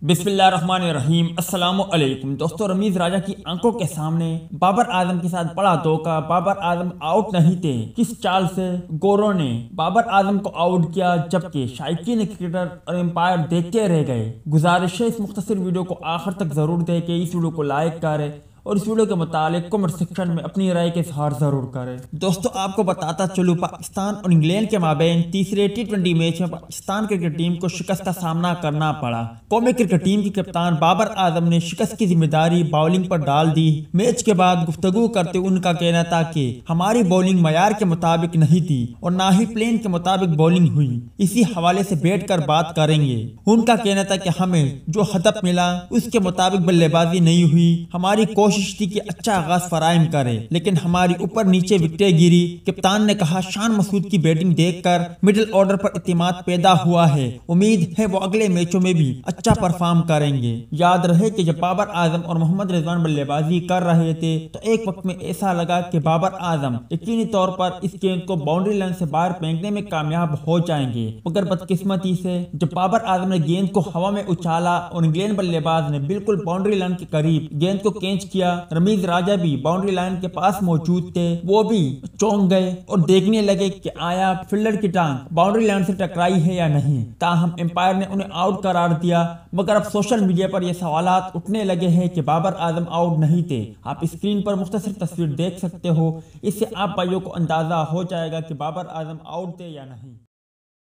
बिस्मिल्लाहिर्रहमानिर्रहीम। अस्सलामुअलैकुम दोस्तों, रमीज राजा की आंखों के सामने बाबर आजम के साथ बड़ा धोखा। बाबर आजम आउट नहीं थे। किस चाल से गोरों ने बाबर आजम को आउट किया, जबकि शायकीन क्रिकेटर और एम्पायर देखते रह गए। गुजारिश है इस मुख्तसर वीडियो को आखिर तक जरूर देखें, इस वीडियो को लाइक करें और इस वीडियो के मुतालिक कमेंट सेक्शन में अपनी राय के इजहार जरूर करें। दोस्तों, आपको बताता चलूं, पाकिस्तान और इंग्लैंड के माबैन तीसरे T20 मैच में पाकिस्तान क्रिकेट टीम को शिकस्त का सामना करना पड़ा। कौमी क्रिकेट टीम के कप्तान बाबर आजम ने शिकस्त की जिम्मेदारी बॉलिंग पर डाल दी। मैच के बाद गुफ्तगू करते उनका कहना था कि हमारी बॉलिंग मयार के मुताबिक नहीं थी और ना ही प्लेन के मुताबिक बॉलिंग हुई। इसी हवाले से बैठ कर बात करेंगे। उनका कहना था कि हमें जो हदफ मिला उसके मुताबिक बल्लेबाजी नहीं हुई। हमारी कोशिश थी कि अच्छा आगाज फराहम करे, लेकिन हमारी ऊपर नीचे विकेटें गिरी। कप्तान ने कहा, शान मसूद की बैटिंग देखकर मिडिल ऑर्डर पर इत्मीनान पैदा हुआ है। उम्मीद है वो अगले मैचों में भी अच्छा परफॉर्म करेंगे। याद रहे कि जब बाबर आजम और मोहम्मद रिजवान बल्लेबाजी कर रहे थे तो एक वक्त में ऐसा लगा कि बाबर आजम यकीनी तौर पर इस गेंद को बाउंड्री लाइन से बाहर फेंकने में कामयाब हो जाएंगे, मगर बदकिस्मती से जब बाबर आजम ने गेंद को हवा में उछाला और इंग्लैंड बल्लेबाज ने बिल्कुल बाउंड्री लाइन के करीब गेंद को कैच किया। रमीज राजा भी बाउंड्री लाइन के पास मौजूद थे। वो भी चौंक गए और देखने लगे कि आया फील्डर की टांग बाउंड्री लाइन से टकराई है या नहीं। ताहम एम्पायर ने उन्हें आउट करार दिया, मगर अब सोशल मीडिया पर यह सवालात उठने लगे हैं कि बाबर आजम आउट नहीं थे। आप स्क्रीन पर मुख्तसर तस्वीर देख सकते हो। इससे आप भाइयों को अंदाजा हो जाएगा कि बाबर आजम आउट थे या नहीं।